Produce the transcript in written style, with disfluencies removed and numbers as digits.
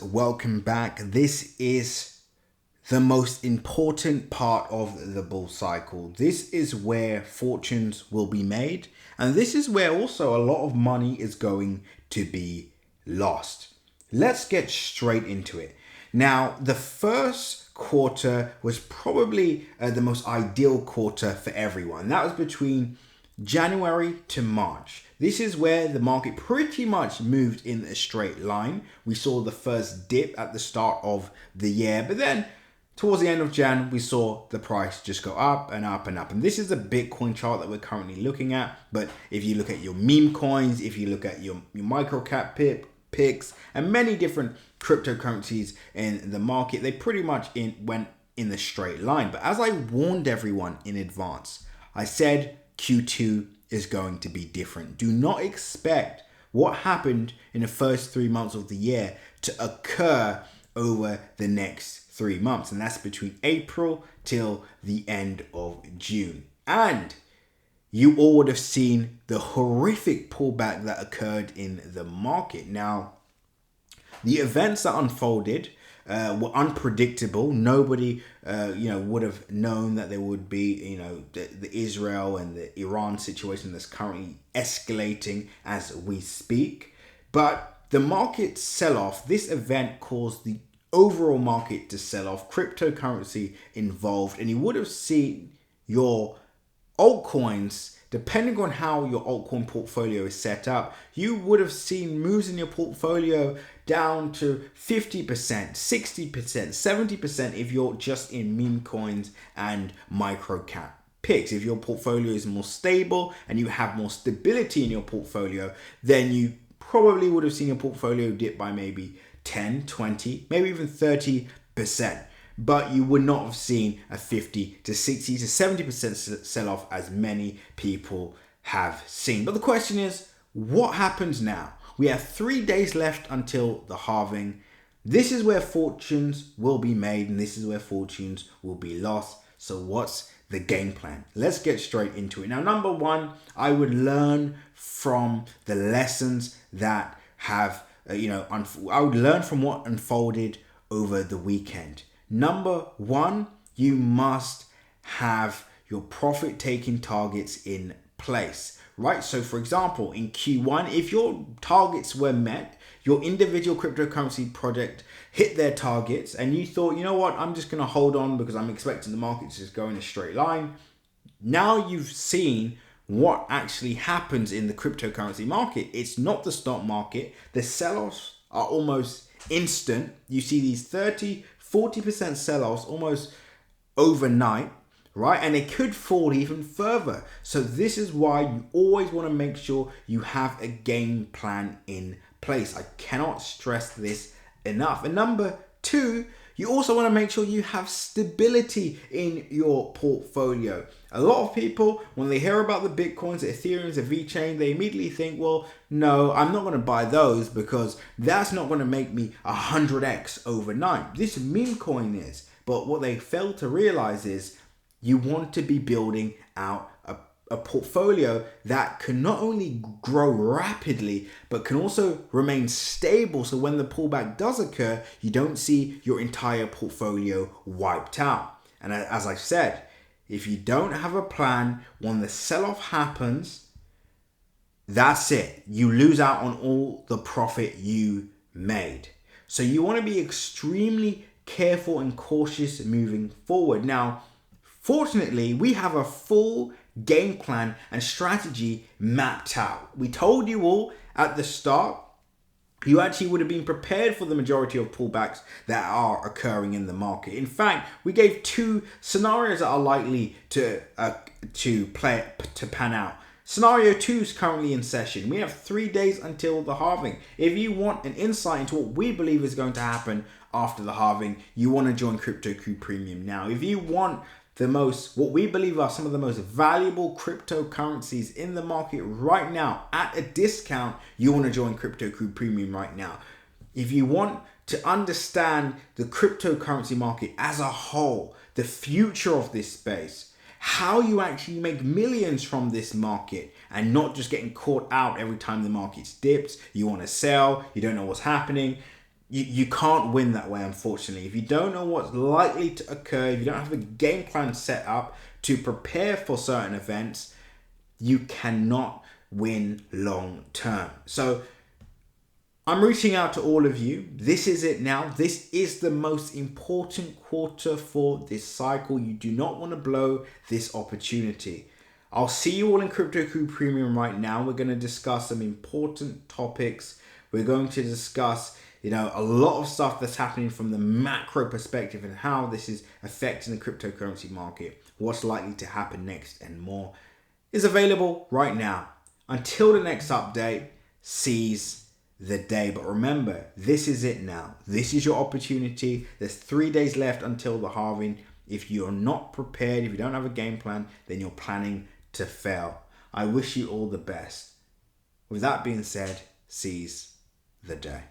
Welcome back. This is the most important part of the bull cycle. This is where fortunes will be made, and this is where also a lot of money is going to be lost. Let's get straight into it. Now, the first quarter was probably the most ideal quarter for everyone. That was between January to March. This is where the market pretty much moved in a straight line. We saw the first dip at the start of the year, but then towards the end of Jan, we saw the price just go up and up and up. And this is the Bitcoin chart that we're currently looking at. But if you look at your meme coins, if you look at your micro cap picks, and many different cryptocurrencies in the market, they pretty much went in the straight line. But as I warned everyone in advance, I said Q2 is going to be different. Do not expect what happened in the first 3 months of the year to occur over the next 3 months. And that's between April till the end of June. And you all would have seen the horrific pullback that occurred in the market. Now, the events that unfolded were unpredictable. Nobody, would have known that there would be, the Israel and the Iran situation that's currently escalating as we speak. But the market sell-off, this event caused the overall market to sell off, cryptocurrency involved, and you would have seen your altcoins, depending on how your altcoin portfolio is set up, you would have seen moves in your portfolio down to 50%, 60%, 70% if you're just in meme coins and micro cap picks. If your portfolio is more stable and you have more stability in your portfolio, then you probably would have seen your portfolio dip by maybe 10, 20, maybe even 30%. But you would not have seen a 50 to 60 to 70% sell off as many people have seen. But the question is, what happens now? We have 3 days left until the halving. This is where fortunes will be made and this is where fortunes will be lost. So what's the game plan? Let's get straight into it. Now, number one, I would learn from the lessons that have, I would learn from what unfolded over the weekend. Number one, you must have your profit taking targets in place, right? So for example, in Q1, if your targets were met, your individual cryptocurrency project hit their targets and you thought, you know what, I'm just going to hold on because I'm expecting the market to just go in a straight line. Now you've seen what actually happens in the cryptocurrency market. It's not the stock market. The sell-offs are almost instant. You see these 40% sell-offs almost overnight, right? And it could fall even further. So this is why you always want to make sure you have a game plan in place. I cannot stress this enough. And number two, you also want to make sure you have stability in your portfolio. A lot of people, when they hear about the Bitcoins, the Ethereums, the VeChain, they immediately think, well, no, I'm not going to buy those because that's not going to make me 100x overnight. This meme coin is. But what they fail to realize is you want to be building out a portfolio that can not only grow rapidly, but can also remain stable. So when the pullback does occur, you don't see your entire portfolio wiped out. And as I said, if you don't have a plan, when the sell-off happens, that's it. You lose out on all the profit you made. So you want to be extremely careful and cautious moving forward. Now, fortunately, we have a full game plan and strategy mapped out. We told you all at the start, you actually would have been prepared for the majority of pullbacks that are occurring in the market. In fact, we gave two scenarios that are likely to pan out. Scenario 2 is currently in session. We have 3 days until the halving. If you want an insight into what we believe is going to happen after the halving, you want to join Crypto Crew Premium now. If you want what we believe are some of the most valuable cryptocurrencies in the market right now at a discount, you want to join Crypto Crew Premium right now. If you want to understand the cryptocurrency market as a whole, the future of this space, how you actually make millions from this market and not just getting caught out every time the market's dipped, you want to sell, you don't know what's happening, You can't win that way, unfortunately. If you don't know what's likely to occur, if you don't have a game plan set up to prepare for certain events, you cannot win long term. So I'm reaching out to all of you. This is it now. This is the most important quarter for this cycle. You do not want to blow this opportunity. I'll see you all in Crypto Crew Premium right now. We're going to discuss some important topics. We're going to discuss, a lot of stuff that's happening from the macro perspective and how this is affecting the cryptocurrency market, what's likely to happen next, and more is available right now. Until the next update, seize the day. But remember, this is it now. This is your opportunity. There's 3 days left until the halving. If you're not prepared, if you don't have a game plan, then you're planning to fail. I wish you all the best. With that being said, seize the day.